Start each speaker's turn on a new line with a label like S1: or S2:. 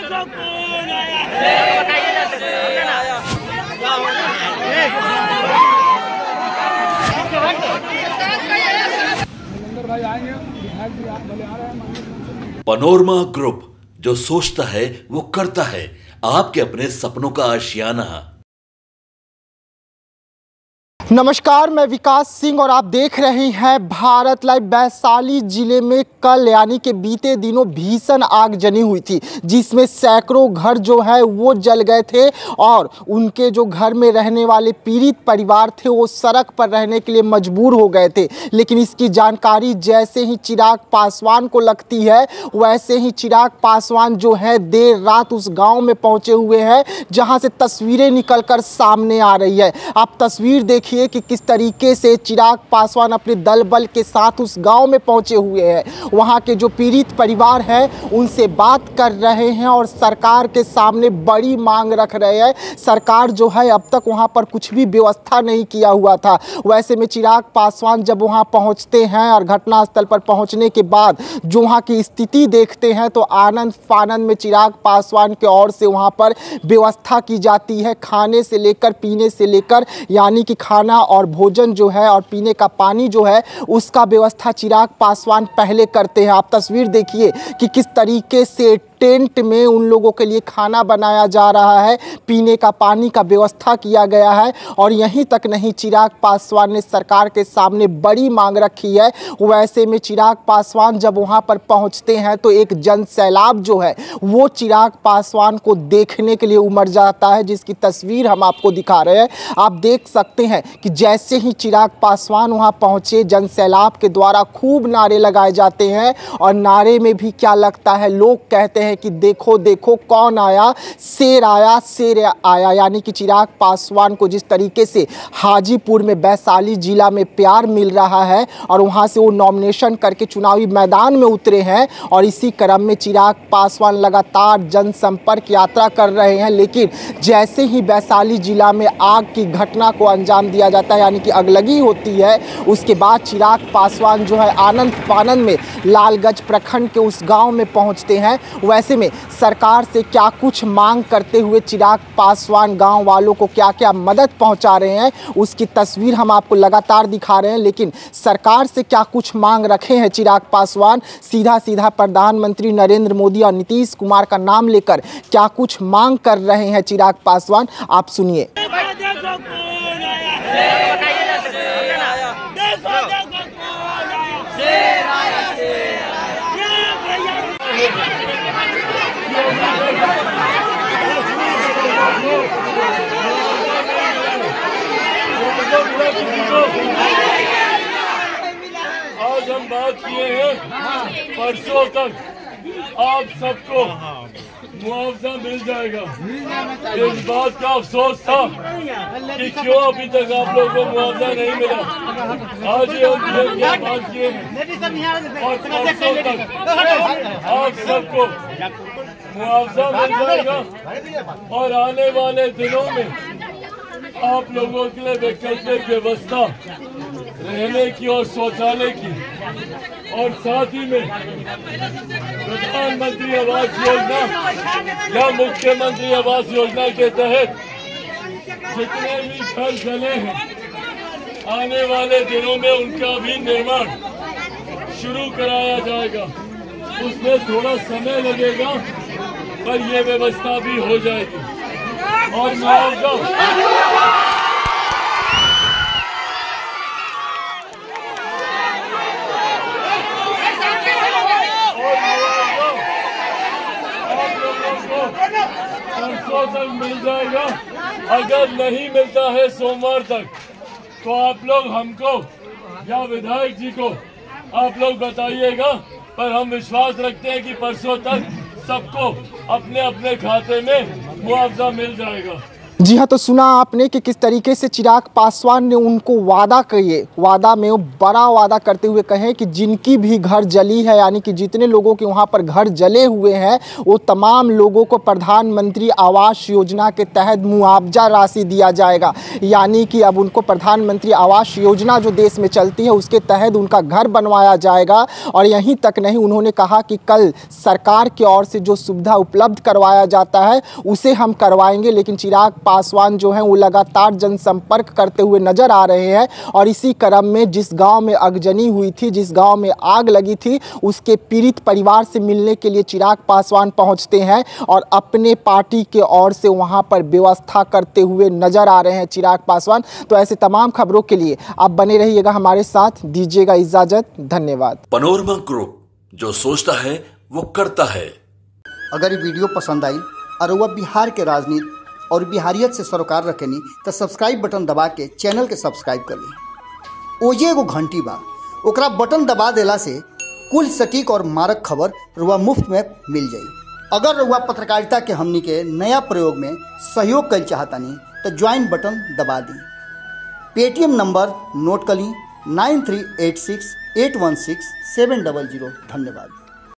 S1: देखो कौन आया है।
S2: पनोरमा ग्रुप, जो सोचता है वो करता है। आपके अपने सपनों का आशियाना।
S3: नमस्कार, मैं विकास सिंह और आप देख रहे हैं भारत लाइव। वैशाली जिले में कल यानी कि बीते दिनों भीषण आगजनी हुई थी, जिसमें सैकड़ों घर जो है वो जल गए थे और उनके जो घर में रहने वाले पीड़ित परिवार थे वो सड़क पर रहने के लिए मजबूर हो गए थे। लेकिन इसकी जानकारी जैसे ही चिराग पासवान को लगती है, वैसे ही चिराग पासवान जो है देर रात उस गाँव में पहुँचे हुए हैं, जहाँ से तस्वीरें निकल कर सामने आ रही है। आप तस्वीर देखिए कि किस तरीके से चिराग पासवान अपने दल बल के साथ उस गांव में पहुंचे हुए हैं। वहां के जो पीड़ित परिवार हैं उनसे बात कर रहे हैं और सरकार के सामने बड़ी मांग रख रहे हैं। सरकार जो है अब तक वहां पर कुछ भी व्यवस्था नहीं किया हुआ था। वैसे में चिराग पासवान जब वहां पहुंचते हैं और घटनास्थल पर पहुंचने के बाद जो वहां की स्थिति देखते हैं तो आनंद फानंद में चिराग पासवान की ओर से वहां पर व्यवस्था की जाती है। खाने से लेकर पीने से लेकर यानी कि खाना और भोजन जो है और पीने का पानी जो है उसका व्यवस्था चिराग पासवान पहले करते हैं। आप तस्वीर देखिए कि किस तरीके से टेंट में उन लोगों के लिए खाना बनाया जा रहा है, पीने का पानी का व्यवस्था किया गया है। और यहीं तक नहीं, चिराग पासवान ने सरकार के सामने बड़ी मांग रखी है। वैसे में चिराग पासवान जब वहां पर पहुंचते हैं तो एक जन सैलाब जो है वो चिराग पासवान को देखने के लिए उमड़ जाता है, जिसकी तस्वीर हम आपको दिखा रहे हैं। आप देख सकते हैं कि जैसे ही चिराग पासवान वहां पहुंचे, जन सैलाब के द्वारा खूब नारे लगाए जाते हैं और नारे में भी क्या लगता है, लोग कहते हैं कि देखो देखो कौन आया, शेर आया, शेर आया। यानी कि चिराग पासवान को जिस तरीके से हाजीपुर में वैशाली जिला में प्यार मिल रहा है और वहां से वो नॉमिनेशन करके चुनावी मैदान में उतरे हैं और इसी क्रम में चिराग पासवान लगातार जनसंपर्क यात्रा कर रहे हैं। लेकिन जैसे ही वैशाली जिला में आग की घटना को अंजाम दिया जाता है यानी कि अगलगी होती है, उसके बाद चिराग पासवान जो है आनंद फानंद में लालगंज प्रखंड के उस गाँव में पहुँचते हैं। वैसे में सरकार से क्या कुछ मांग करते हुए चिराग पासवान गांव वालों को क्या क्या मदद पहुंचा रहे हैं उसकी तस्वीर हम आपको लगातार दिखा रहे हैं। लेकिन सरकार से क्या कुछ मांग रखे हैं चिराग पासवान, सीधा सीधा प्रधानमंत्री नरेंद्र मोदी और नीतीश कुमार का नाम लेकर क्या कुछ मांग कर रहे हैं चिराग पासवान, आप सुनिए।
S4: आज हम बात किए हैं, परसों तक आप सबको मुआवजा मिल जाएगा। इस बात का अफसोस था कि क्यों अभी तक आप लोगों को मुआवजा नहीं मिला। आज ये हम बात किए हैं और परसों तक आप सबको मुआवजा मिल जाएगा और आने वाले दिनों में आप लोगों के लिए वैकल्पिक व्यवस्था रहने की और शौचालय की और साथ ही में प्रधानमंत्री आवास योजना या मुख्यमंत्री आवास योजना के तहत जितने भी घर जले हैं आने वाले दिनों में उनका भी निर्माण शुरू कराया जाएगा। उसमें थोड़ा समय लगेगा पर यह व्यवस्था भी हो जाएगी और मुआवजा परसों तक मिल जाएगा। अगर नहीं मिलता है सोमवार तक तो आप लोग हमको या विधायक जी को आप लोग बताइएगा, पर हम विश्वास रखते हैं कि परसों तक सबको अपने अपने खाते में मुआवजा मिल जाएगा।
S3: जी हाँ, तो सुना आपने कि किस तरीके से चिराग पासवान ने उनको वादा में वो बड़ा वादा करते हुए कहे कि जिनकी भी घर जली है, यानी कि जितने लोगों के वहाँ पर घर जले हुए हैं वो तमाम लोगों को प्रधानमंत्री आवास योजना के तहत मुआवजा राशि दिया जाएगा। यानी कि अब उनको प्रधानमंत्री आवास योजना जो देश में चलती है उसके तहत उनका घर बनवाया जाएगा। और यहीं तक नहीं, उन्होंने कहा कि कल सरकार की ओर से जो सुविधा उपलब्ध करवाया जाता है उसे हम करवाएंगे। लेकिन चिराग पासवान जो हैं वो लगातार जनसंपर्क करते हुए नजर आ रहे हैं। और इसी क्रम में जिस गांव में आगजनी हुई थी, जिस गांव में आग लगी थी, उसके पीड़ित परिवार से मिलने के लिए चिराग पासवान पहुंचते हैं और अपने पार्टी के ओर से वहां पर व्यवस्था करते हुए नजर आ रहे हैं चिराग पासवान। तो ऐसे तमाम खबरों के लिए आप बने रहिएगा हमारे साथ, दीजिएगा इजाजत, धन्यवाद।
S2: पनोरमा ग्रुप, जो सोचता है वो करता है।
S5: अगर ये वीडियो पसंद आई और वह बिहार के राजनीति और बिहारियत से सरोकार रखेनी तो सब्सक्राइब बटन दबा के चैनल के सब्सक्राइब कर ली। ओजे एगो घंटी बा, ओकरा बटन दबा देला से कुल सटीक और मारक खबर रुआ मुफ्त में मिल जाई। अगर रुआ पत्रकारिता के हमनी के नया प्रयोग में सहयोग कर चाहतानी तो ज्वाइन बटन दबा दी। पेटीएम नंबर नोट कर ली 9386816700। धन्यवाद।